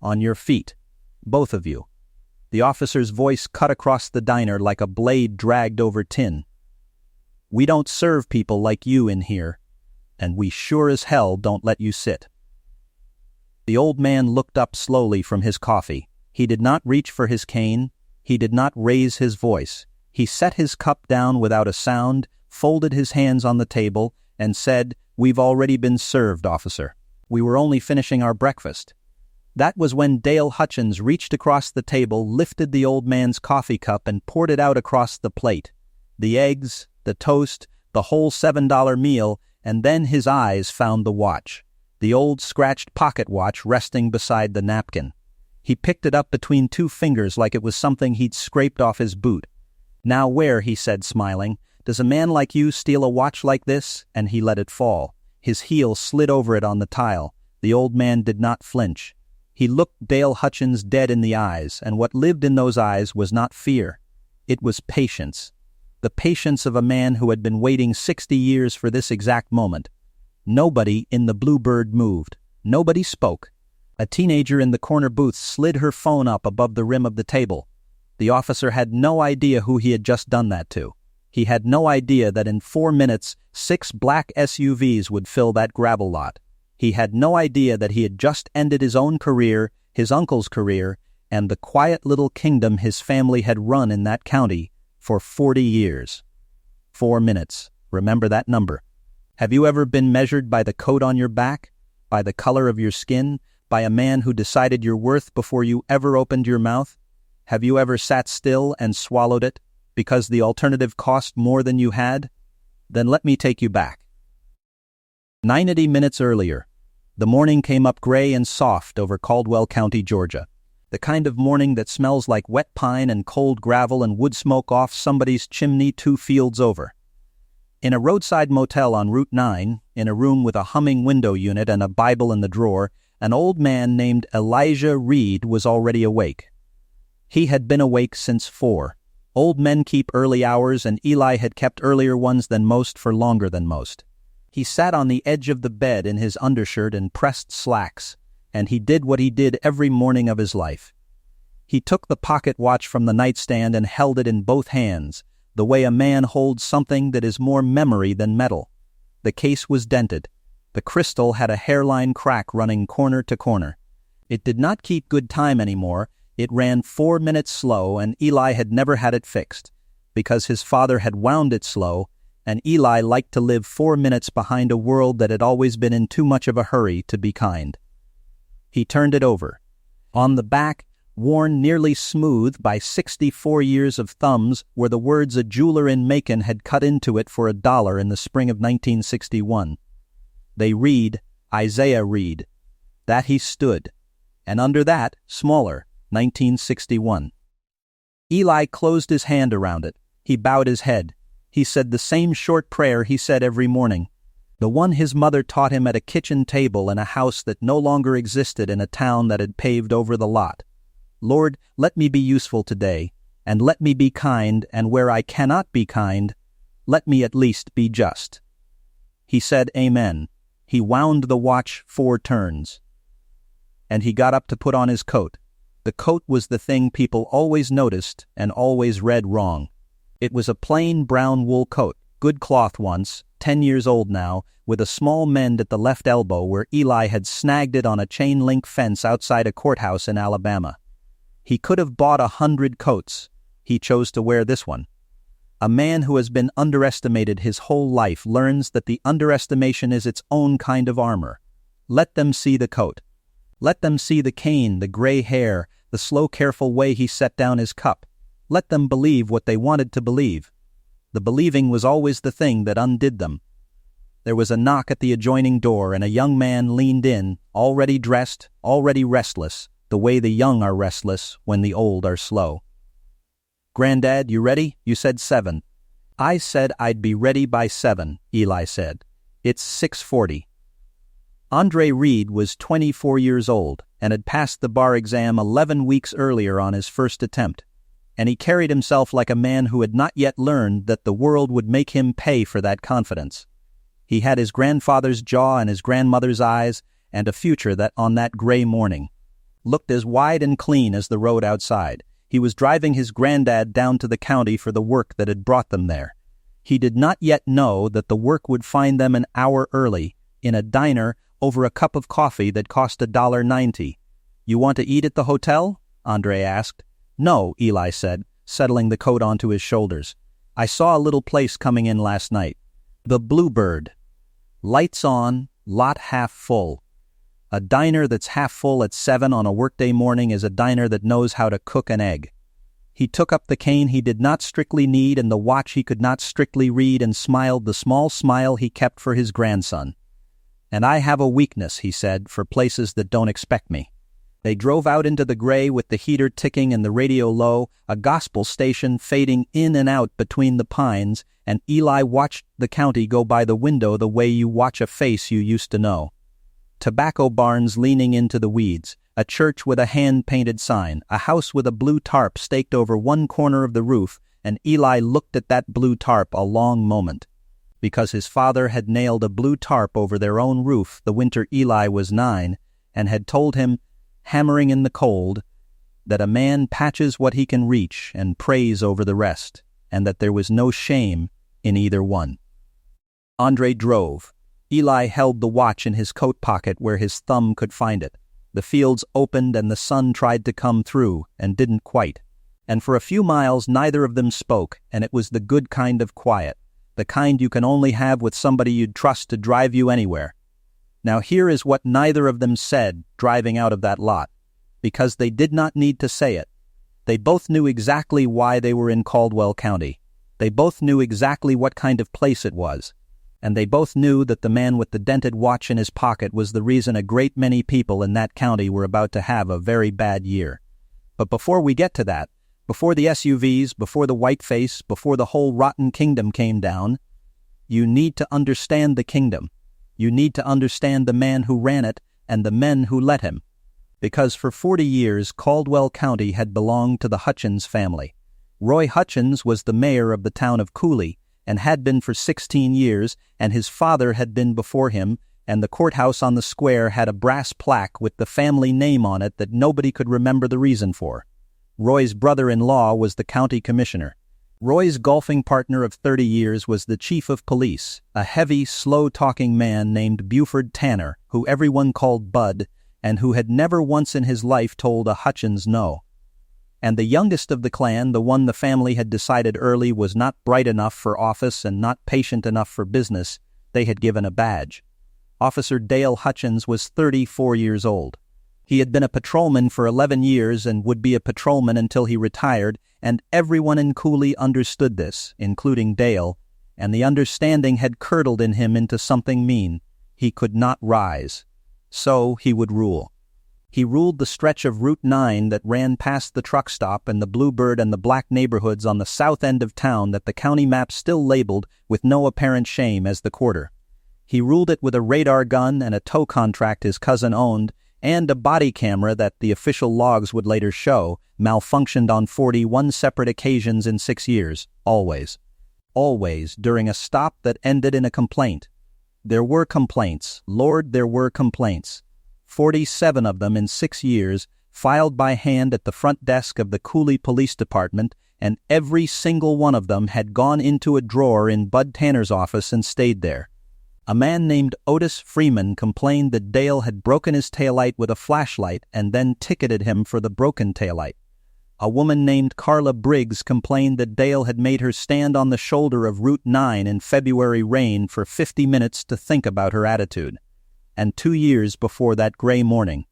On your feet. Both of you." The officer's voice cut across the diner like a blade dragged over tin. "We don't serve people like you in here, and we sure as hell don't let you sit." The old man looked up slowly from his coffee. He did not reach for his cane. He did not raise his voice. He set his cup down without a sound, folded his hands on the table, and said, "We've already been served, officer. We were only finishing our breakfast." That was when Dale Hutchins reached across the table, lifted the old man's coffee cup, and poured it out across the plate. The eggs, the toast, the whole $7 meal, and then his eyes found the watch, the old scratched pocket watch resting beside the napkin. He picked it up between two fingers like it was something he'd scraped off his boot. "Now where," he said, smiling, "does a man like you steal a watch like this?" And he let it fall. His heel slid over it on the tile. The old man did not flinch. He looked Dale Hutchins dead in the eyes, and what lived in those eyes was not fear. It was patience. The patience of a man who had been waiting 60 years for this exact moment. Nobody in the Bluebird moved. Nobody spoke. A teenager in the corner booth slid her phone up above the rim of the table. The officer had no idea who he had just done that to. He had no idea that in 4 minutes, 6 black SUVs would fill that gravel lot. He had no idea that he had just ended his own career, his uncle's career, and the quiet little kingdom his family had run in that county for 40 years. 4 minutes. Remember that number. Have you ever been measured by the coat on your back? By the color of your skin? By a man who decided your worth before you ever opened your mouth? Have you ever sat still and swallowed it because the alternative cost more than you had? Then let me take you back. 90 minutes earlier, the morning came up gray and soft over Caldwell County, Georgia. The kind of morning that smells like wet pine and cold gravel and wood smoke off somebody's chimney 2 fields over. In a roadside motel on Route 9, in a room with a humming window unit and a Bible in the drawer, an old man named Elijah Reed was already awake. He had been awake since 4. Old men keep early hours, and Eli had kept earlier ones than most for longer than most. He sat on the edge of the bed in his undershirt and pressed slacks, and he did what he did every morning of his life. He took the pocket watch from the nightstand and held it in both hands, the way a man holds something that is more memory than metal. The case was dented. The crystal had a hairline crack running corner to corner. It did not keep good time anymore. It ran 4 minutes slow, and Eli had never had it fixed, because his father had wound it slow, and Eli liked to live 4 minutes behind a world that had always been in too much of a hurry to be kind. He turned it over. On the back, worn nearly smooth by 64 years of thumbs, were the words a jeweler in Macon had cut into it for $1 in the spring of 1961. They read, Isaiah Reed. That he stood. And under that, smaller, 1961. Eli closed his hand around it. He bowed his head. He said the same short prayer he said every morning, the one his mother taught him at a kitchen table in a house that no longer existed in a town that had paved over the lot. Lord, let me be useful today, and let me be kind, and where I cannot be kind, let me at least be just. He said amen. He wound the watch 4 turns. And he got up to put on his coat. The coat was the thing people always noticed and always read wrong. It was a plain brown wool coat, good cloth once, 10 years old now, with a small mend at the left elbow where Eli had snagged it on a chain-link fence outside a courthouse in Alabama. He could have bought 100 coats. He chose to wear this one. A man who has been underestimated his whole life learns that the underestimation is its own kind of armor. Let them see the coat. Let them see the cane, the gray hair, the slow, careful way he set down his cup. Let them believe what they wanted to believe. The believing was always the thing that undid them. There was a knock at the adjoining door, and a young man leaned in, already dressed, already restless, the way the young are restless when the old are slow. "Granddad, you ready? You said 7. "I said I'd be ready by 7, Eli said. "It's 6:40. Andre Reed was 24 years old and had passed the bar exam 11 weeks earlier on his first attempt, and he carried himself like a man who had not yet learned that the world would make him pay for that confidence. He had his grandfather's jaw and his grandmother's eyes and a future that on that gray morning. looked as wide and clean as the road outside. He was driving his granddad down to the county for the work that had brought them there. He did not yet know that the work would find them an hour early, in a diner over a cup of coffee that cost $1.90. "You want to eat at the hotel?" Andre asked. "No," Eli said, settling the coat onto his shoulders. "I saw a little place coming in last night. The Bluebird. Lights on, lot half full. A diner that's half full at 7 on a workday morning is a diner that knows how to cook an egg." He took up the cane he did not strictly need and the watch he could not strictly read and smiled the small smile he kept for his grandson. "And I have a weakness," he said, "for places that don't expect me." They drove out into the gray with the heater ticking and the radio low, a gospel station fading in and out between the pines, and Eli watched the county go by the window the way you watch a face you used to know. Tobacco barns leaning into the weeds, a church with a hand-painted sign, a house with a blue tarp staked over one corner of the roof, and Eli looked at that blue tarp a long moment. Because his father had nailed a blue tarp over their own roof the winter Eli was 9, and had told him, hammering in the cold, that a man patches what he can reach and prays over the rest, and that there was no shame in either one. Andre drove. Eli held the watch in his coat pocket where his thumb could find it. The fields opened and the sun tried to come through, and didn't quite. And for a few miles neither of them spoke, and it was the good kind of quiet, the kind you can only have with somebody you'd trust to drive you anywhere. Now here is what neither of them said driving out of that lot, because they did not need to say it. They both knew exactly why they were in Caldwell County. They both knew exactly what kind of place it was. And they both knew that the man with the dented watch in his pocket was the reason a great many people in that county were about to have a very bad year. But before we get to that, before the SUVs, before the whiteface, before the whole rotten kingdom came down, you need to understand the kingdom. You need to understand the man who ran it and the men who let him. Because for 40 years Caldwell County had belonged to the Hutchins family. Roy Hutchins was the mayor of the town of Cooley, and had been for 16 years, and his father had been before him, and the courthouse on the square had a brass plaque with the family name on it that nobody could remember the reason for. Roy's brother-in-law was the county commissioner. Roy's golfing partner of 30 years was the chief of police, a heavy, slow-talking man named Buford Tanner, who everyone called Bud, and who had never once in his life told a Hutchins no. And the youngest of the clan, the one the family had decided early was not bright enough for office and not patient enough for business, they had given a badge. Officer Dale Hutchins was 34 years old. He had been a patrolman for 11 years and would be a patrolman until he retired, and everyone in Cooley understood this, including Dale, and the understanding had curdled in him into something mean. He could not rise. So he would rule. He ruled the stretch of Route 9 that ran past the truck stop and the Bluebird and the black neighborhoods on the south end of town that the county map still labeled, with no apparent shame, as the quarter. He ruled it with a radar gun and a tow contract his cousin owned, and a body camera that the official logs would later show malfunctioned on 41 separate occasions in 6 years, always. Always during a stop that ended in a complaint. There were complaints, Lord, there were complaints. 47 of them in 6 years, filed by hand at the front desk of the Cooley Police Department, and every single one of them had gone into a drawer in Bud Tanner's office and stayed there. A man named Otis Freeman complained that Dale had broken his taillight with a flashlight and then ticketed him for the broken taillight. A woman named Carla Briggs complained that Dale had made her stand on the shoulder of Route 9 in February rain for 50 minutes to think about her attitude. And 2 years before that gray morning,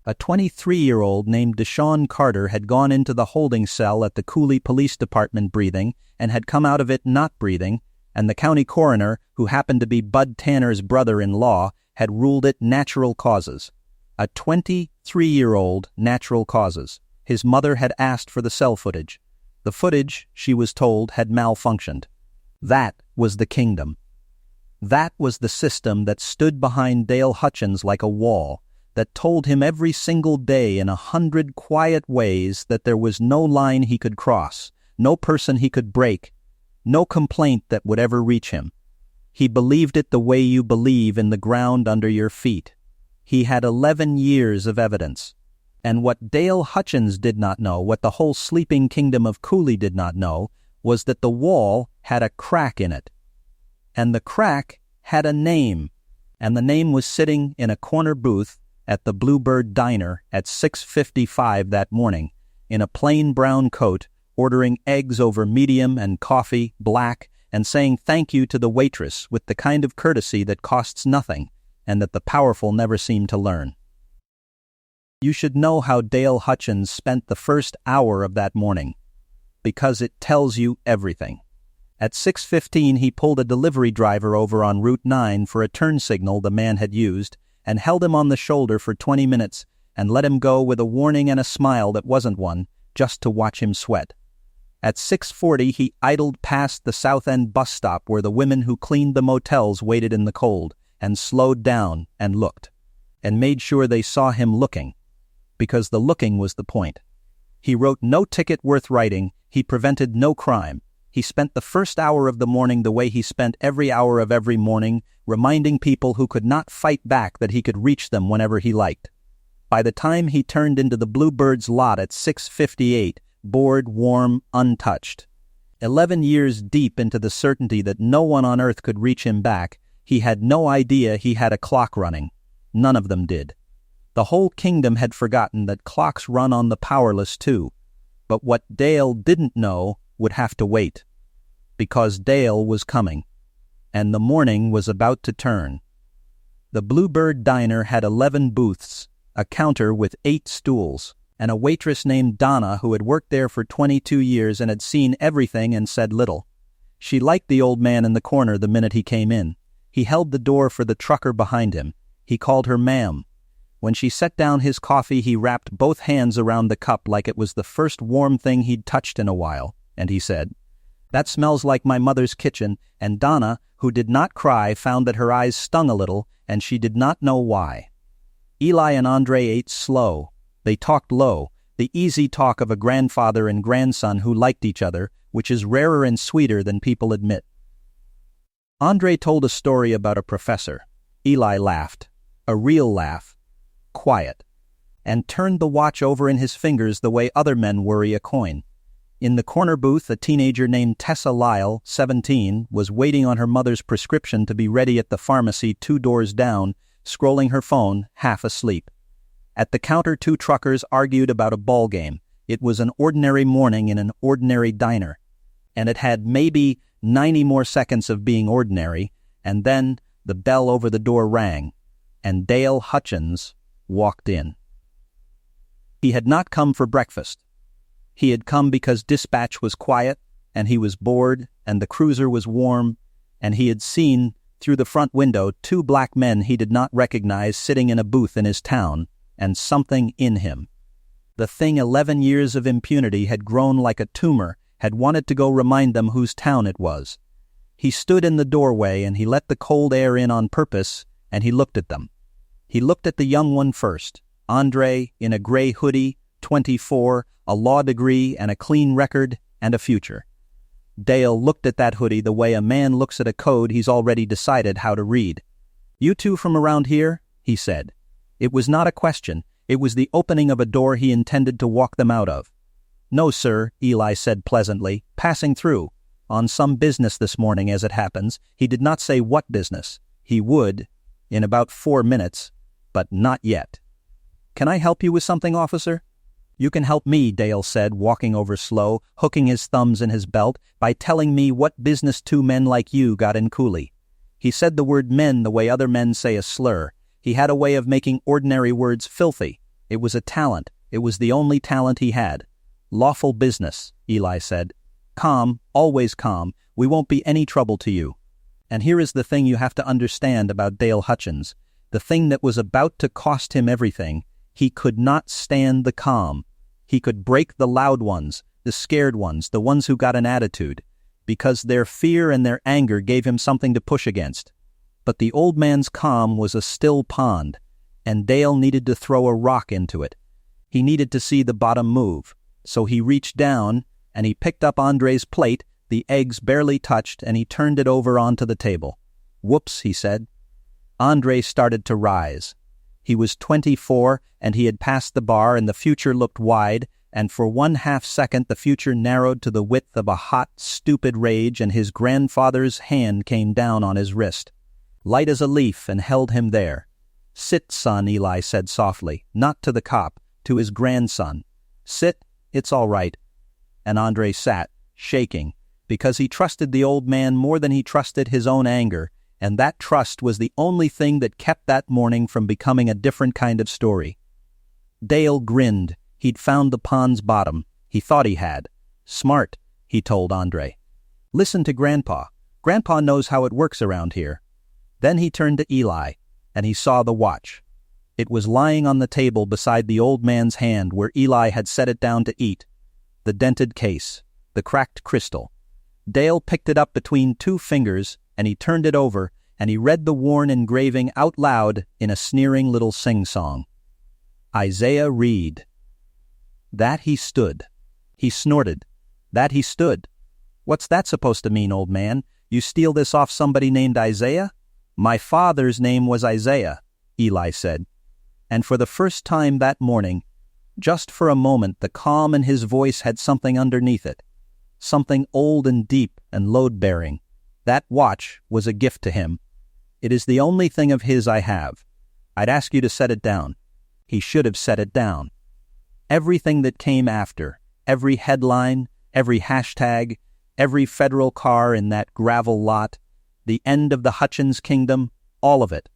a 23-year-old named Deshaun Carter had gone into the holding cell at the Cooley Police Department breathing and had come out of it not breathing, and the county coroner, who happened to be Bud Tanner's brother-in-law, had ruled it natural causes. A 23-year-old natural causes. His mother had asked for the cell footage. The footage, she was told, had malfunctioned. That was the kingdom. That was the system that stood behind Dale Hutchins like a wall, that told him every single day in 100 quiet ways that there was no line he could cross, no person he could break, no complaint that would ever reach him. He believed it the way you believe in the ground under your feet. He had 11 years of evidence. And what Dale Hutchins did not know, what the whole sleeping kingdom of Cooley did not know, was that the wall had a crack in it. And the crack had a name, and the name was sitting in a corner booth at the Bluebird Diner at 6:55 that morning, in a plain brown coat, ordering eggs over medium and coffee black, and saying thank you to the waitress with the kind of courtesy that costs nothing, and that the powerful never seem to learn. You should know how Dale Hutchins spent the first hour of that morning, because it tells you everything. At 6:15 he pulled a delivery driver over on Route 9 for a turn signal the man had used, and held him on the shoulder for 20 minutes, and let him go with a warning and a smile that wasn't one, just to watch him sweat. At 6:40 he idled past the South End bus stop where the women who cleaned the motels waited in the cold, and slowed down and looked, and made sure they saw him looking, because the looking was the point. He wrote no ticket worth writing, he prevented no crime. He spent the first hour of the morning the way he spent every hour of every morning, reminding people who could not fight back that he could reach them whenever he liked. By the time he turned into the Bluebird's lot at 6:58, bored, warm, untouched, 11 years deep into the certainty that no one on earth could reach him back, he had no idea he had a clock running. None of them did. The whole kingdom had forgotten that clocks run on the powerless too. But what Dale didn't know would have to wait, because Dale was coming, and the morning was about to turn. The Bluebird Diner had 11 booths, a counter with 8 stools, and a waitress named Donna who had worked there for 22 years and had seen everything and said little. She liked the old man in the corner the minute he came in. He held the door for the trucker behind him. He called her ma'am. When she set down his coffee, he wrapped both hands around the cup like it was the first warm thing he'd touched in a while, and he said, "That smells like my mother's kitchen," and Donna, who did not cry, found that her eyes stung a little, and she did not know why. Eli and Andre ate slow. They talked low, the easy talk of a grandfather and grandson who liked each other, which is rarer and sweeter than people admit. Andre told a story about a professor. Eli laughed, a real laugh, quiet, and turned the watch over in his fingers the way other men worry a coin. In the corner booth, a teenager named Tessa Lyle, 17, was waiting on her mother's prescription to be ready at the pharmacy 2 doors down, scrolling her phone, half asleep. At the counter, 2 truckers argued about a ball game. It was an ordinary morning in an ordinary diner, and it had maybe 90 more seconds of being ordinary, and then the bell over the door rang, and Dale Hutchins walked in. He had not come for breakfast. He had come because dispatch was quiet, and he was bored, and the cruiser was warm, and he had seen, through the front window, 2 black men he did not recognize sitting in a booth in his town, and something in him. The thing 11 years of impunity had grown like a tumor, had wanted to go remind them whose town it was. He stood in the doorway, and he let the cold air in on purpose, and he looked at them. He looked at the young one first, Andre, in a gray hoodie, 24, a law degree and a clean record and a future. Dale looked at that hoodie the way a man looks at a code he's already decided how to read. "You two from around here?" he said. It was not a question. It was the opening of a door he intended to walk them out of. "No, sir," Eli said pleasantly, "passing through. On some business this morning, as it happens." He did not say what business. He would, in about 4 minutes, but not yet. "Can I help you with something, officer?" "You can help me," Dale said, walking over slow, hooking his thumbs in his belt, "by telling me what business 2 men like you got in Cooley." He said the word men the way other men say a slur. He had a way of making ordinary words filthy. It was a talent. It was the only talent he had. "Lawful business," Eli said. "Calm, always calm. We won't be any trouble to you." And here is the thing you have to understand about Dale Hutchins. The thing that was about to cost him everything. He could not stand the calm. He could break the loud ones, the scared ones, the ones who got an attitude, because their fear and their anger gave him something to push against. But the old man's calm was a still pond, and Dale needed to throw a rock into it. He needed to see the bottom move, so he reached down, and he picked up Andre's plate, the eggs barely touched, and he turned it over onto the table. "Whoops," he said. Andre started to rise. He was 24, and he had passed the bar, and the future looked wide, and for 1/2 second the future narrowed to the width of a hot, stupid rage, and his grandfather's hand came down on his wrist, light as a leaf, and held him there. "Sit, son," Eli said softly, not to the cop, to his grandson. "Sit, it's all right." And Andre sat, shaking, because he trusted the old man more than he trusted his own anger, and that trust was the only thing that kept that morning from becoming a different kind of story. Dale grinned. He'd found the pond's bottom. He thought he had. "Smart," he told Andre. "Listen to Grandpa. Grandpa knows how it works around here." Then he turned to Eli, and he saw the watch. It was lying on the table beside the old man's hand where Eli had set it down to eat. The dented case, the cracked crystal. Dale picked it up between 2 fingers, and he turned it over, and he read the worn engraving out loud in a sneering little sing-song. Isaiah Reed. That he stood. He snorted. That he stood. "What's that supposed to mean, old man? You steal this off somebody named Isaiah?" "My father's name was Isaiah," Eli said. And for the first time that morning, just for a moment, the calm in his voice had something underneath it. Something old and deep and load-bearing. That watch was a gift to him. "It is the only thing of his I have. I'd ask you to set it down." He should have set it down. Everything that came after, every headline, every hashtag, every federal car in that gravel lot, the end of the Hutchins kingdom, all of it,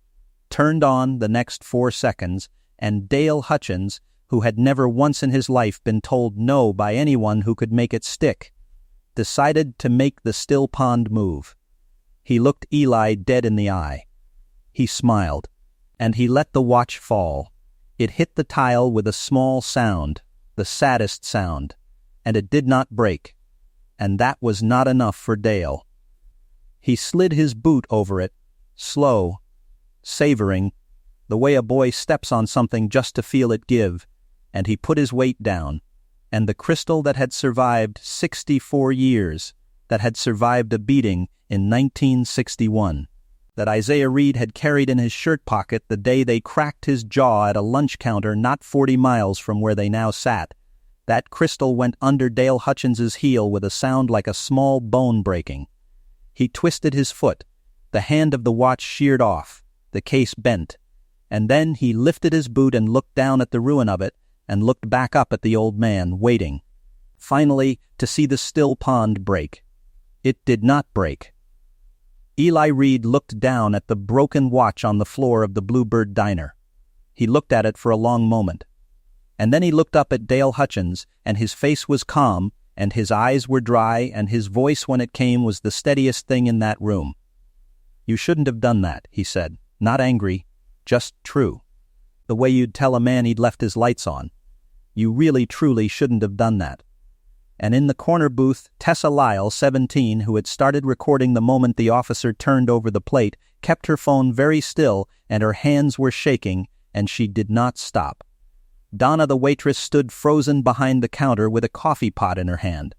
turned on the next 4 seconds, and Dale Hutchins, who had never once in his life been told no by anyone who could make it stick, decided to make the still pond move. He looked Eli dead in the eye. He smiled, and he let the watch fall. It hit the tile with a small sound, the saddest sound, and it did not break. And that was not enough for Dale. He slid his boot over it, slow, savoring, the way a boy steps on something just to feel it give, and he put his weight down, and the crystal that had survived 64 years, that had survived a beating in 1961, that Isaiah Reed had carried in his shirt pocket the day they cracked his jaw at a lunch counter not 40 miles from where they now sat, that crystal went under Dale Hutchins's heel with a sound like a small bone breaking. He twisted his foot, the hand of the watch sheared off, the case bent, and then he lifted his boot and looked down at the ruin of it and looked back up at the old man, waiting, finally, to see the still pond break. It did not break. Eli Reed looked down at the broken watch on the floor of the Bluebird Diner. He looked at it for a long moment. And then he looked up at Dale Hutchins, and his face was calm, and his eyes were dry, and his voice when it came was the steadiest thing in that room. "You shouldn't have done that," he said, not angry, just true. The way you'd tell a man he'd left his lights on. "You really, truly shouldn't have done that." And in the corner booth, Tessa Lyle, 17, who had started recording the moment the officer turned over the plate, kept her phone very still, and her hands were shaking, and she did not stop. Donna, the waitress, stood frozen behind the counter with a coffee pot in her hand.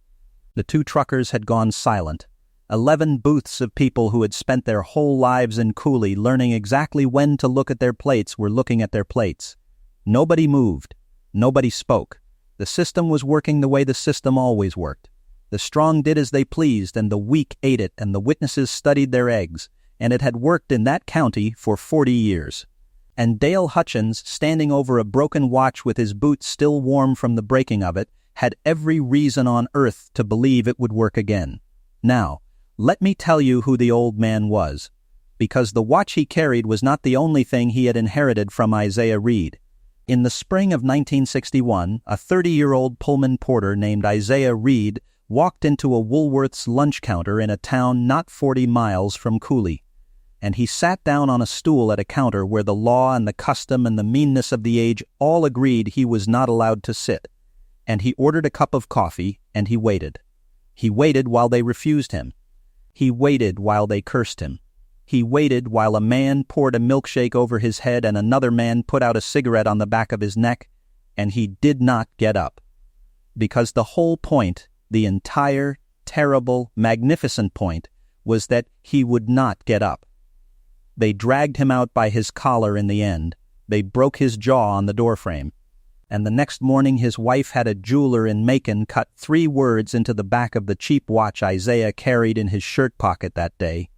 The 2 truckers had gone silent. 11 booths of people who had spent their whole lives in Cooley learning exactly when to look at their plates were looking at their plates. Nobody moved. Nobody spoke. The system was working the way the system always worked. The strong did as they pleased, and the weak ate it, and the witnesses studied their eggs, and it had worked in that county for 40 years. And Dale Hutchins, standing over a broken watch with his boots still warm from the breaking of it, had every reason on earth to believe it would work again. Now, let me tell you who the old man was, because the watch he carried was not the only thing he had inherited from Isaiah Reed. In the spring of 1961, a 30-year-old Pullman porter named Isaiah Reed walked into a Woolworth's lunch counter in a town not 40 miles from Cooley, and he sat down on a stool at a counter where the law and the custom and the meanness of the age all agreed he was not allowed to sit, and he ordered a cup of coffee, and he waited. He waited while they refused him. He waited while they cursed him. He waited while a man poured a milkshake over his head and another man put out a cigarette on the back of his neck, and he did not get up. Because the whole point, the entire, terrible, magnificent point, was that he would not get up. They dragged him out by his collar in the end. they broke his jaw on the doorframe. And the next morning his wife had a jeweler in Macon cut 3 words into the back of the cheap watch Isaiah carried in his shirt pocket that day,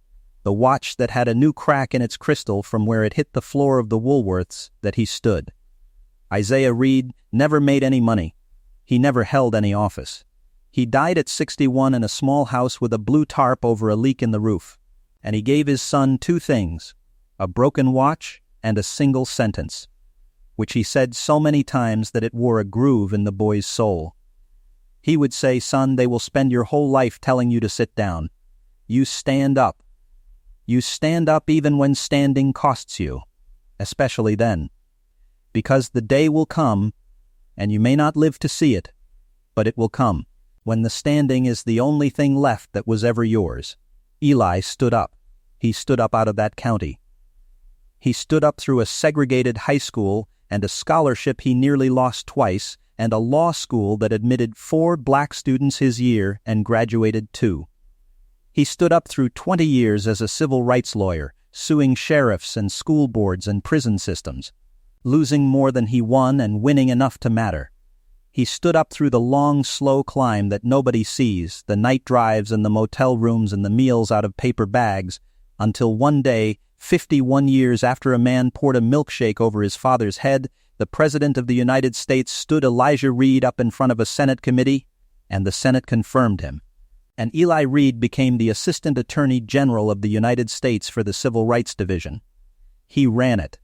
the watch that had a new crack in its crystal from where it hit the floor of the Woolworths that he stood. Isaiah Reed never made any money. He never held any office. He died at 61 in a small house with a blue tarp over a leak in the roof, and he gave his son 2 things, a broken watch and a single sentence, which he said so many times that it wore a groove in the boy's soul. He would say, "Son, they will spend your whole life telling you to sit down. You stand up. You stand up even when standing costs you, especially then. Because the day will come, and you may not live to see it, but it will come, when the standing is the only thing left that was ever yours." Eli stood up. He stood up out of that county. He stood up through a segregated high school and a scholarship he nearly lost twice, and a law school that admitted 4 black students his year and graduated 2. He stood up through 20 years as a civil rights lawyer, suing sheriffs and school boards and prison systems, losing more than he won and winning enough to matter. He stood up through the long, slow climb that nobody sees, the night drives and the motel rooms and the meals out of paper bags, until one day, 51 years after a man poured a milkshake over his father's head, the President of the United States stood Elijah Reed up in front of a Senate committee, and the Senate confirmed him. And Eli Reed became the Assistant Attorney General of the United States for the Civil Rights Division. He ran it,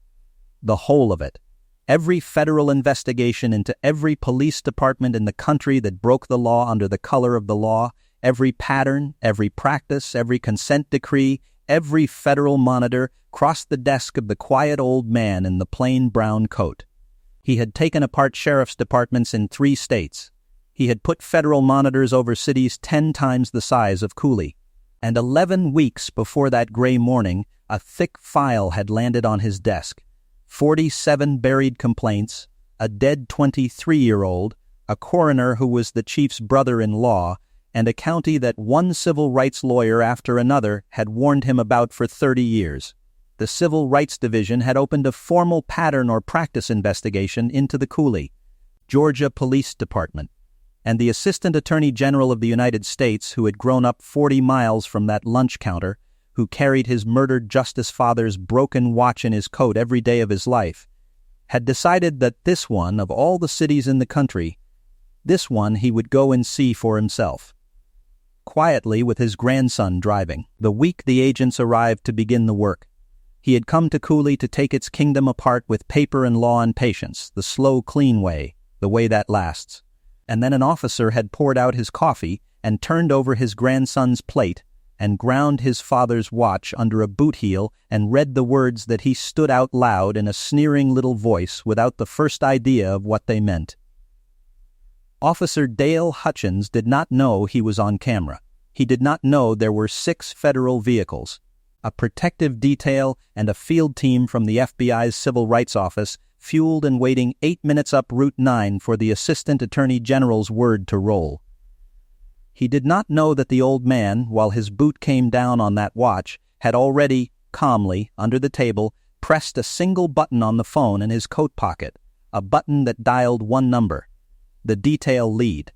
the whole of it. Every federal investigation into every police department in the country that broke the law under the color of the law, every pattern, every practice, every consent decree, every federal monitor crossed the desk of the quiet old man in the plain brown coat. He had taken apart sheriff's departments in 3 states. He had put federal monitors over cities 10 times the size of Cooley. And 11 weeks before that gray morning, a thick file had landed on his desk. 47 buried complaints, a dead 23-year-old, a coroner who was the chief's brother-in-law, and a county that one civil rights lawyer after another had warned him about for 30 years. The Civil Rights Division had opened a formal pattern or practice investigation into the Cooley, Georgia Police Department, and the Assistant Attorney General of the United States, who had grown up 40 miles from that lunch counter, who carried his murdered Justice Father's broken watch in his coat every day of his life, had decided that this one, of all the cities in the country, this one he would go and see for himself. Quietly, with his grandson driving, the week the agents arrived to begin the work. He had come to Cooley to take its kingdom apart with paper and law and patience, the slow, clean way, the way that lasts. And then an officer had poured out his coffee and turned over his grandson's plate and ground his father's watch under a boot heel and read the words that he stood out loud in a sneering little voice without the first idea of what they meant. Officer Dale Hutchins did not know he was on camera. He did not know there were 6 federal vehicles, a protective detail and a field team from the FBI's Civil Rights Office, fueled and waiting 8 minutes up Route 9 for the Assistant Attorney General's word to roll. He did not know that the old man, while his boot came down on that watch, had already, calmly, under the table, pressed a single button on the phone in his coat pocket, a button that dialed one number, the detail lead,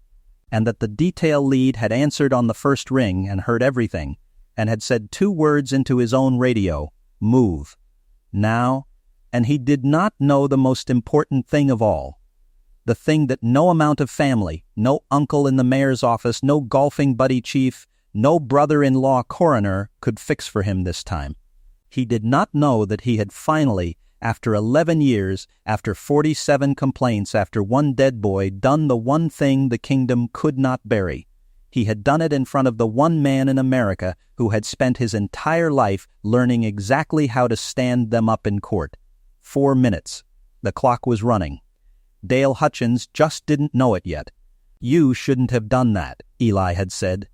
and that the detail lead had answered on the first ring and heard everything, and had said 2 words into his own radio, "Move. Now," and he did not know the most important thing of all, the thing that no amount of family, no uncle in the mayor's office, no golfing buddy chief, no brother-in-law coroner could fix for him this time. He did not know that he had finally, after 11 years, after 47 complaints, after 1 dead boy, done the one thing the kingdom could not bury. He had done it in front of the one man in America who had spent his entire life learning exactly how to stand them up in court. 4 minutes. The clock was running. Dale Hutchins just didn't know it yet. "You shouldn't have done that," Eli had said.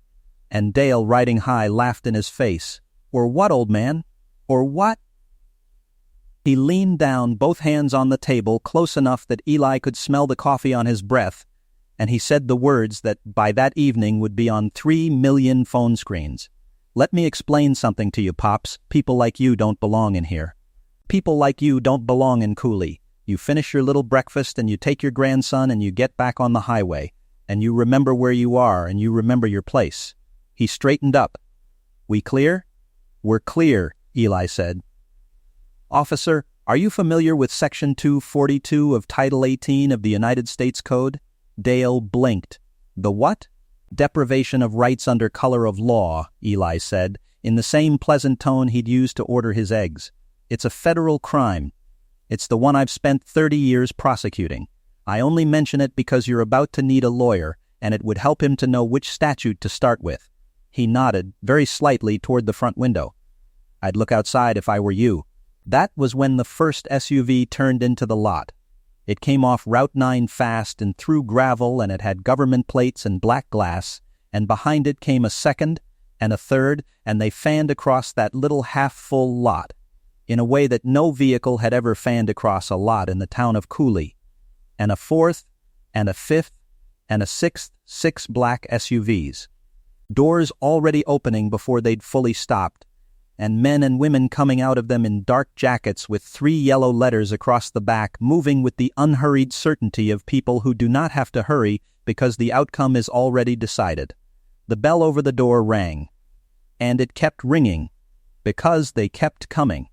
And Dale, riding high, laughed in his face. "Or what, old man? Or what?" He leaned down, both hands on the table, close enough that Eli could smell the coffee on his breath, and he said the words that by that evening would be on 3 million phone screens. "Let me explain something to you, Pops. People like you don't belong in here. People like you don't belong in Cooley. You finish your little breakfast and you take your grandson and you get back on the highway, and you remember where you are and you remember your place." He straightened up. "We clear?" "We're clear," Eli said. "Officer, are you familiar with Section 242 of Title 18 of the United States Code?" Dale blinked. "The what?" "Deprivation of rights under color of law," Eli said, in the same pleasant tone he'd used to order his eggs. "It's a federal crime. It's the one I've spent 30 years prosecuting. I only mention it because you're about to need a lawyer, and it would help him to know which statute to start with." He nodded, very slightly, toward the front window. "I'd look outside if I were you." That was when the first SUV turned into the lot. It came off Route 9 fast and through gravel, and it had government plates and black glass, and behind it came a second and a third, and they fanned across that little half-full lot, in a way that no vehicle had ever fanned across a lot in the town of Cooley, and a fourth, and a fifth, and a sixth, 6 black SUVs. Doors already opening before they'd fully stopped, and men and women coming out of them in dark jackets with 3 yellow letters across the back, moving with the unhurried certainty of people who do not have to hurry because the outcome is already decided. The bell over the door rang, and it kept ringing, because they kept coming.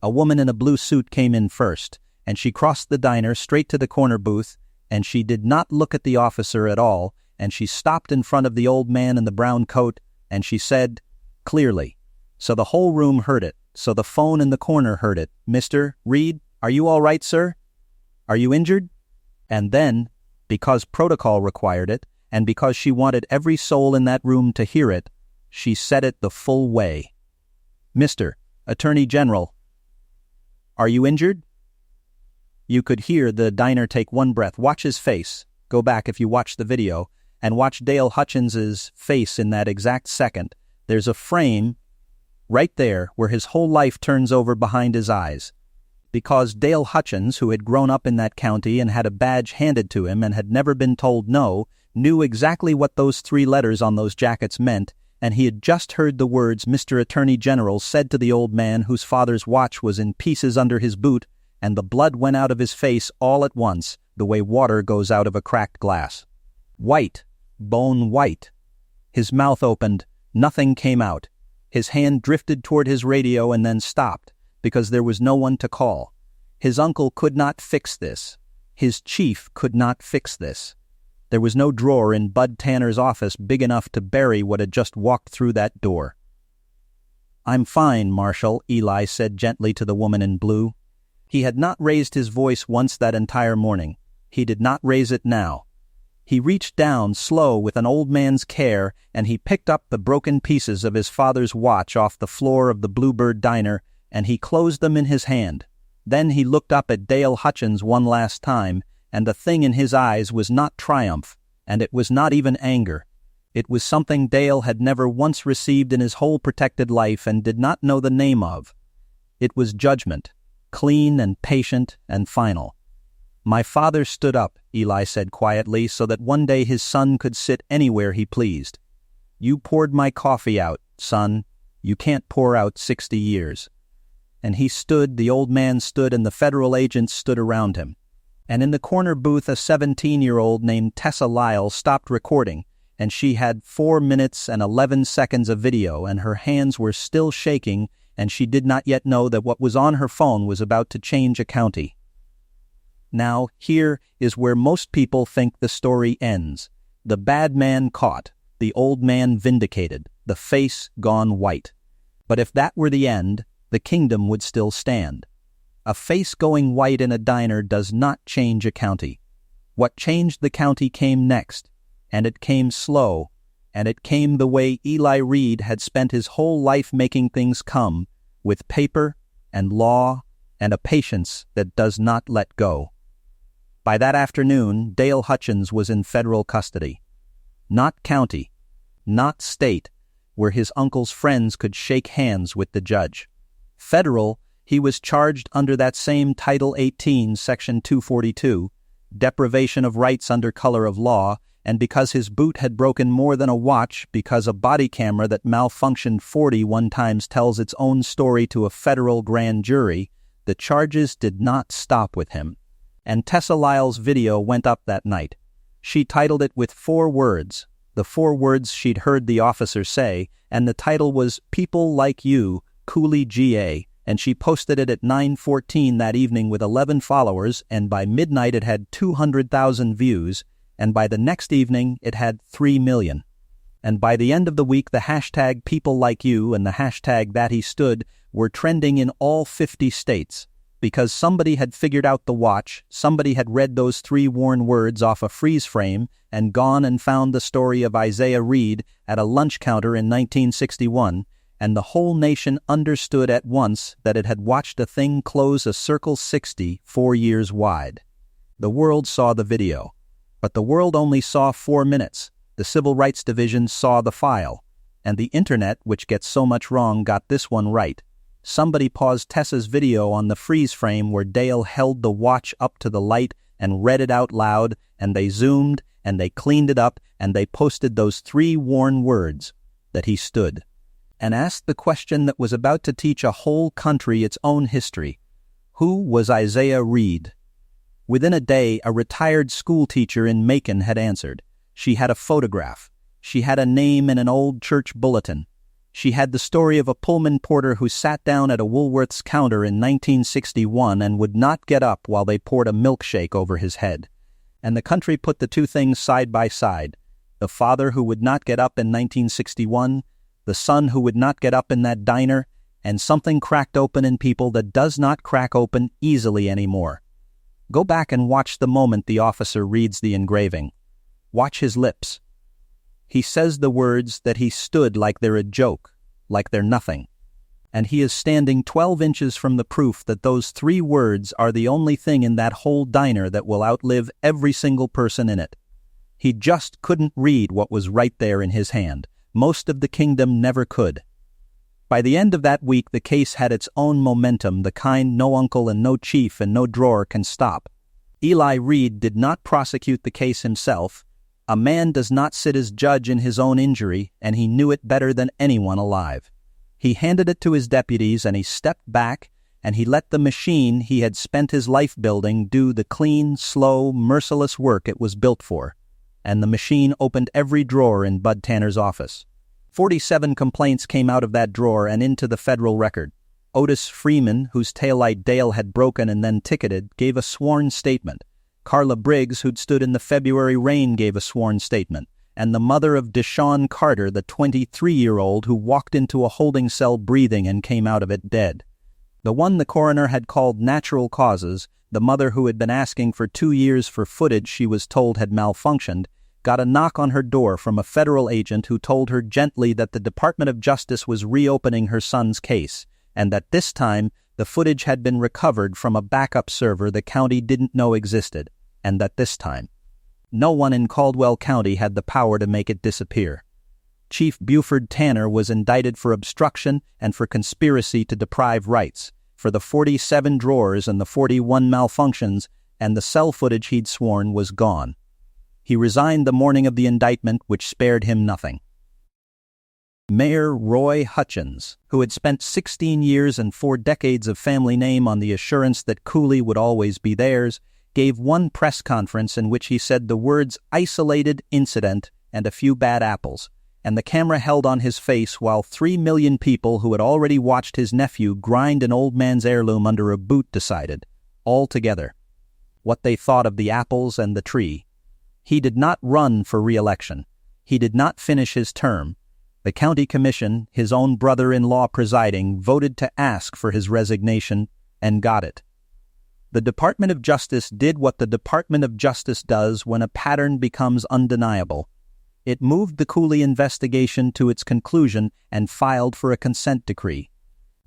A woman in a blue suit came in first, and she crossed the diner straight to the corner booth, and she did not look at the officer at all, and she stopped in front of the old man in the brown coat, and she said, clearly, so the whole room heard it, so the phone in the corner heard it, "Mr. Reed, are you all right, sir? Are you injured?" And then, because protocol required it, and because she wanted every soul in that room to hear it, she said it the full way. "Mr. Attorney General, are you injured?" You could hear the diner take one breath. Watch his face. Go back if you watch the video, and watch Dale Hutchins's face in that exact second. There's a frame right there where his whole life turns over behind his eyes. Because Dale Hutchins, who had grown up in that county and had a badge handed to him and had never been told no, knew exactly what those 3 letters on those jackets meant, and he had just heard the words Mr. Attorney General said to the old man whose father's watch was in pieces under his boot, and the blood went out of his face all at once, the way water goes out of a cracked glass. White, bone white. His mouth opened, nothing came out. His hand drifted toward his radio and then stopped, because there was no one to call. His uncle could not fix this. His chief could not fix this. There was no drawer in Bud Tanner's office big enough to bury what had just walked through that door. "I'm fine, Marshal," Eli said gently to the woman in blue. He had not raised his voice once that entire morning. He did not raise it now. He reached down, slow with an old man's care, and he picked up the broken pieces of his father's watch off the floor of the Bluebird Diner, and he closed them in his hand. Then he looked up at Dale Hutchins one last time, and the thing in his eyes was not triumph, and it was not even anger. It was something Dale had never once received in his whole protected life and did not know the name of. It was judgment, clean and patient and final. "My father stood up," Eli said quietly, so that one day his son could sit anywhere he pleased. "You poured my coffee out, son. You can't pour out 60 years. And he stood, the old man stood, and the federal agents stood around him. And in the corner booth a 17-year-old named Tessa Lyle stopped recording, and she had 4 minutes and 11 seconds of video, and her hands were still shaking, and she did not yet know that what was on her phone was about to change a county. Now, here is where most people think the story ends. The bad man caught, the old man vindicated, the face gone white. But if that were the end, the kingdom would still stand. A face going white in a diner does not change a county. What changed the county came next, and it came slow, and it came the way Eli Reed had spent his whole life making things come, with paper and law and a patience that does not let go. By that afternoon, Dale Hutchins was in federal custody. Not county, not state, where his uncle's friends could shake hands with the judge. Federal, he was charged under that same Title 18, Section 242, deprivation of rights under color of law, and because his boot had broken more than a watch, because a body camera that malfunctioned 41 times tells its own story to a federal grand jury, the charges did not stop with him. And Tessa Lyle's video went up that night. She titled it with 4 words, the 4 words she'd heard the officer say, and the title was "People Like You, Cooley GA," and she posted it at 9:14 that evening with 11 followers, and by midnight it had 200,000 views, and by the next evening it had 3 million. And by the end of the week, the hashtag "People Like You" and the hashtag "That He Stood" were trending in all 50 states, because somebody had figured out the watch, somebody had read those 3 worn words off a freeze frame and gone and found the story of Isaiah Reed at a lunch counter in 1961, and the whole nation understood at once that it had watched a thing close a circle 60 4 years wide. The world saw the video, but the world only saw 4 minutes. The Civil Rights Division saw the file, and the internet, which gets so much wrong, got this one right. Somebody paused Tessa's video on the freeze frame where Dale held the watch up to the light and read it out loud, and they zoomed, and they cleaned it up, and they posted those 3 worn words, "That he stood," and asked the question that was about to teach a whole country its own history. Who was Isaiah Reed? Within a day, a retired school teacher in Macon had answered. She had a photograph. She had a name in an old church bulletin. She had the story of a Pullman porter who sat down at a Woolworth's counter in 1961 and would not get up while they poured a milkshake over his head. And the country put the 2 things side by side. The father who would not get up in 1961, the son who would not get up in that diner, and something cracked open in people that does not crack open easily anymore. Go back and watch the moment the officer reads the engraving. Watch his lips. He says the words "that he stood" like they're a joke, like they're nothing. And he is standing 12 inches from the proof that those 3 words are the only thing in that whole diner that will outlive every single person in it. He just couldn't read what was right there in his hand. Most of the kingdom never could. By the end of that week, the case had its own momentum, the kind no uncle and no chief and no drawer can stop. Eli Reed did not prosecute the case himself. A man does not sit as judge in his own injury, and he knew it better than anyone alive. He handed it to his deputies, and he stepped back, and he let the machine he had spent his life building do the clean, slow, merciless work it was built for. And the machine opened every drawer in Bud Tanner's office. 47 complaints came out of that drawer and into the federal record. Otis Freeman, whose taillight Dale had broken and then ticketed, gave a sworn statement. Carla Briggs, who'd stood in the February rain, gave a sworn statement. And the mother of Deshaun Carter, the 23-year-old who walked into a holding cell breathing and came out of it dead. The one the coroner had called natural causes, the mother who had been asking for 2 years for footage she was told had malfunctioned, got a knock on her door from a federal agent who told her gently that the Department of Justice was reopening her son's case, and that this time the footage had been recovered from a backup server the county didn't know existed, and that this time no one in Caldwell County had the power to make it disappear. Chief Buford Tanner was indicted for obstruction and for conspiracy to deprive rights, for the 47 drawers and the 41 malfunctions, and the cell footage he'd sworn was gone. He resigned the morning of the indictment, which spared him nothing. Mayor Roy Hutchins, who had spent 16 years and 4 decades of family name on the assurance that Cooley would always be theirs, gave one press conference in which he said the words "isolated incident" and "a few bad apples," and the camera held on his face while 3 million people who had already watched his nephew grind an old man's heirloom under a boot decided, all together, what they thought of the apples and the tree. He did not run for re-election. He did not finish his term. The county commission, his own brother-in-law presiding, voted to ask for his resignation and got it. The Department of Justice did what the Department of Justice does when a pattern becomes undeniable. It moved the Cooley investigation to its conclusion and filed for a consent decree.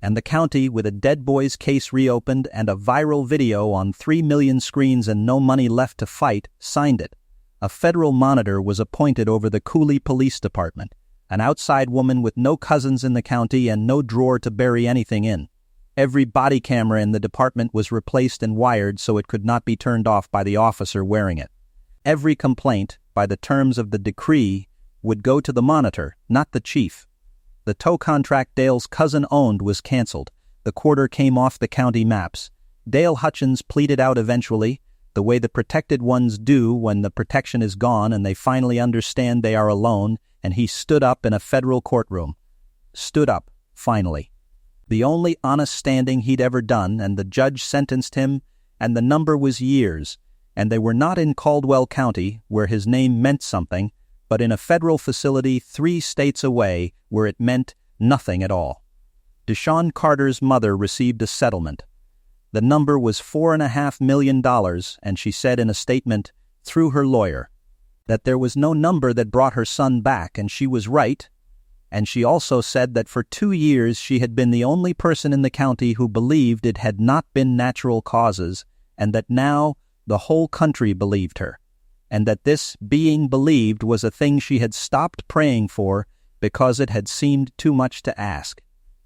And the county, with a dead boy's case reopened and a viral video on 3 million screens and no money left to fight, signed it. A federal monitor was appointed over the Cooley Police Department, an outside woman with no cousins in the county and no drawer to bury anything in. Every body camera in the department was replaced and wired so it could not be turned off by the officer wearing it. Every complaint, by the terms of the decree, would go to the monitor, not the chief. The tow contract Dale's cousin owned was canceled. The quarter came off the county maps. Dale Hutchins pleaded out eventually, the way the protected ones do when the protection is gone and they finally understand they are alone, and he stood up in a federal courtroom. Stood up, finally. The only honest standing he'd ever done, and the judge sentenced him, and the number was years, and they were not in Caldwell County, where his name meant something, but in a federal facility 3 states away where it meant nothing at all. Deshaun Carter's mother received a settlement. The number was $4.5 million, and she said in a statement, through her lawyer, that there was no number that brought her son back, and she was right. And she also said that for 2 years she had been the only person in the county who believed it had not been natural causes, and that now the whole country believed her, and that this being believed was a thing she had stopped praying for because it had seemed too much to ask.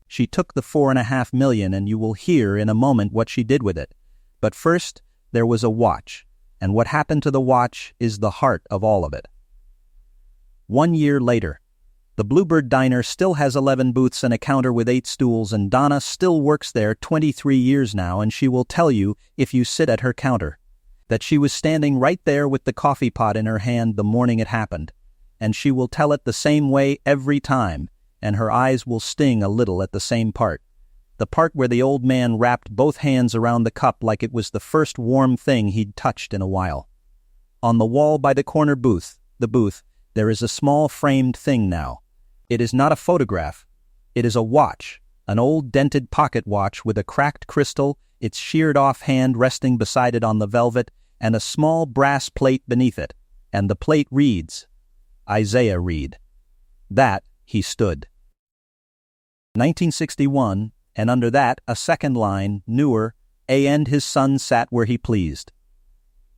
She took the $4.5 million, and you will hear in a moment what she did with it. But first, there was a watch, and what happened to the watch is the heart of all of it. 1 year later, the Bluebird Diner still has 11 booths and a counter with 8 stools, and Donna still works there 23 years now, and she will tell you, if you sit at her counter, that she was standing right there with the coffee pot in her hand the morning it happened, and she will tell it the same way every time, and her eyes will sting a little at the same part. The part where the old man wrapped both hands around the cup like it was the first warm thing he'd touched in a while. On the wall by the corner booth, there is a small framed thing now. It is not a photograph. It is a watch, an old dented pocket watch with a cracked crystal, its sheared-off hand resting beside it on the velvet, and a small brass plate beneath it, and the plate reads, Isaiah Reed. That he stood. 1961, and under that a second line, newer, and his son sat where he pleased.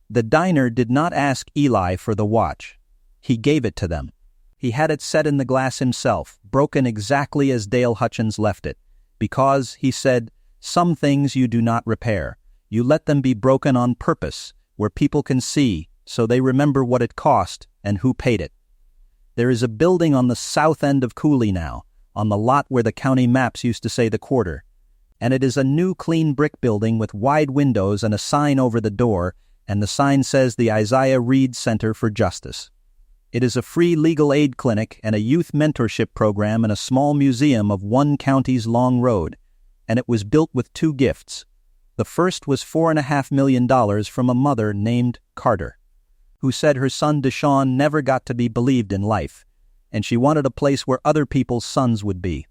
The diner did not ask Eli for the watch. He gave it to them. He had it set in the glass himself, broken exactly as Dale Hutchins left it, because, he said, some things you do not repair. You let them be broken on purpose, where people can see, so they remember what it cost and who paid it. There is a building on the south end of Cooley now, on the lot where the county maps used to say the quarter, and it is a new clean brick building with wide windows and a sign over the door, and the sign says the Isaiah Reed Center for Justice. It is a free legal aid clinic and a youth mentorship program in a small museum of 1 county's long road, and it was built with 2 gifts. The first was $4.5 million from a mother named Carter, who said her son Deshaun never got to be believed in life, and she wanted a place where other people's sons would be.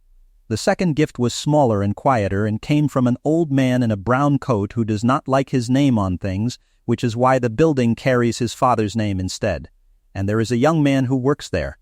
The second gift was smaller and quieter and came from an old man in a brown coat who does not like his name on things, which is why the building carries his father's name instead. And there is a young man who works there,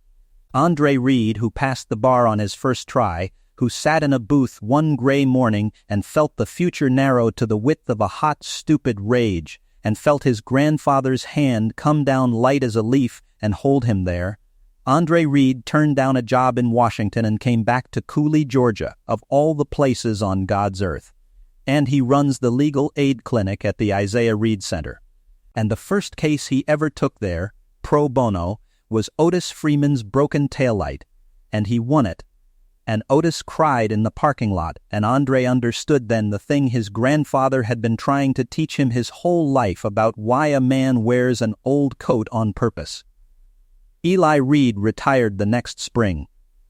Andre Reed, who passed the bar on his first try, who sat in a booth one gray morning and felt the future narrow to the width of a hot, stupid rage, and felt his grandfather's hand come down light as a leaf and hold him there. Andre Reed turned down a job in Washington and came back to Cooley, Georgia, of all the places on God's earth. And he runs the legal aid clinic at the Isaiah Reed Center. And the first case he ever took there, pro bono, was Otis Freeman's broken taillight, and he won it. And Otis cried in the parking lot, and Andre understood then the thing his grandfather had been trying to teach him his whole life about why a man wears an old coat on purpose. Eli Reed retired the next spring.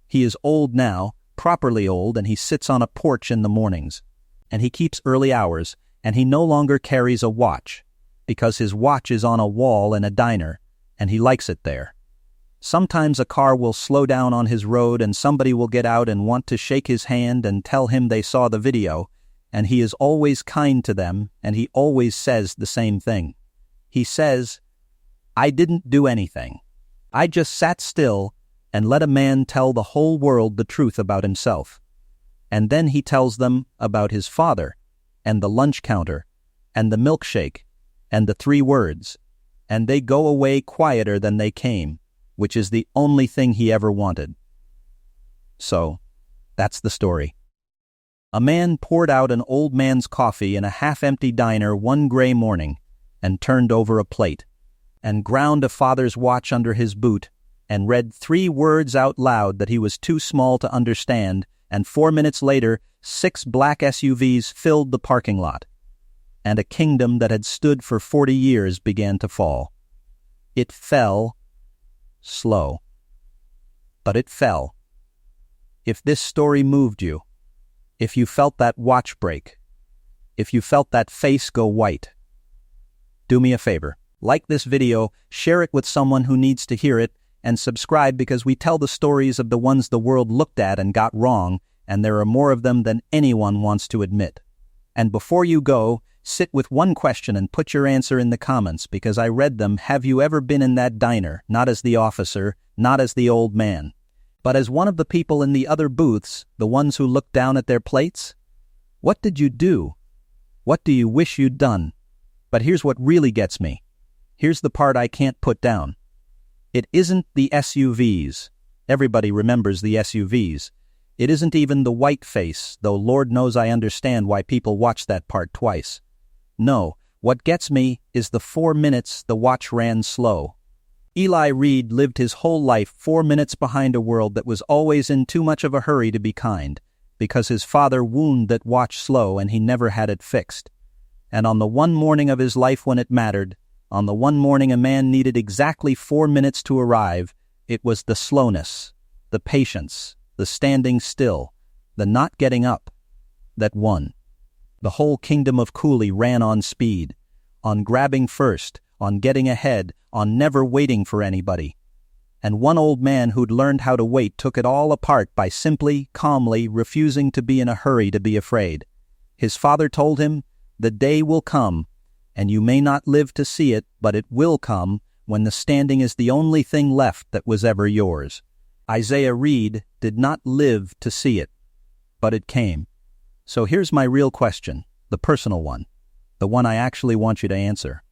He is old now, properly old, and he sits on a porch in the mornings. And he keeps early hours, and he no longer carries a watch, because his watch is on a wall in a diner, and he likes it there. Sometimes a car will slow down on his road and somebody will get out and want to shake his hand and tell him they saw the video, and he is always kind to them, and he always says the same thing. He says, "I didn't do anything. I just sat still and let a man tell the whole world the truth about himself." And then he tells them about his father, and the lunch counter, and the milkshake, and the 3 words, and they go away quieter than they came, which is the only thing he ever wanted. So, that's the story. A man poured out an old man's coffee in a half-empty diner one gray morning, and turned over a plate, and ground a father's watch under his boot, and read 3 words out loud that he was too small to understand, and 4 minutes later 6 black SUVs filled the parking lot, and a kingdom that had stood for 40 years began to fall. It fell slow, but it fell. If this story moved you, if you felt that watch break, if you felt that face go white, do me a favor. Like this video, share it with someone who needs to hear it, and subscribe because we tell the stories of the ones the world looked at and got wrong, and there are more of them than anyone wants to admit. And before you go, sit with one question and put your answer in the comments because I read them. Have you ever been in that diner, not as the officer, not as the old man, but as one of the people in the other booths, the ones who looked down at their plates? What did you do? What do you wish you'd done? But here's what really gets me. Here's the part I can't put down. It isn't the SUVs. Everybody remembers the SUVs. It isn't even the white face, though Lord knows I understand why people watch that part twice. No, what gets me is the 4 minutes the watch ran slow. Eli Reed lived his whole life 4 minutes behind a world that was always in too much of a hurry to be kind, because his father wound that watch slow and he never had it fixed. And on the one morning of his life when it mattered, on the one morning a man needed exactly 4 minutes to arrive, it was the slowness, the patience, the standing still, the not getting up, that won. The whole kingdom of Cooley ran on speed, on grabbing first, on getting ahead, on never waiting for anybody. And one old man who'd learned how to wait took it all apart by simply, calmly refusing to be in a hurry to be afraid. His father told him, "The day will come, and you may not live to see it, but it will come when the standing is the only thing left that was ever yours." Isaiah Reed did not live to see it, but it came. So here's my real question, the personal one, the one I actually want you to answer.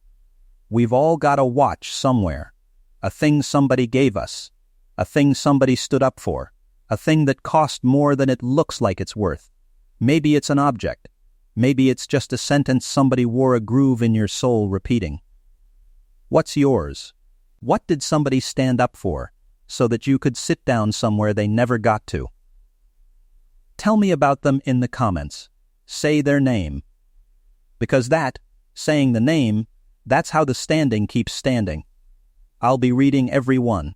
We've all got a watch somewhere, a thing somebody gave us, a thing somebody stood up for, a thing that cost more than it looks like it's worth. Maybe it's an object. Maybe it's just a sentence somebody wore a groove in your soul repeating. What's yours? What did somebody stand up for so that you could sit down somewhere they never got to? Tell me about them in the comments. Say their name. Because saying the name, that's how the standing keeps standing. I'll be reading every one.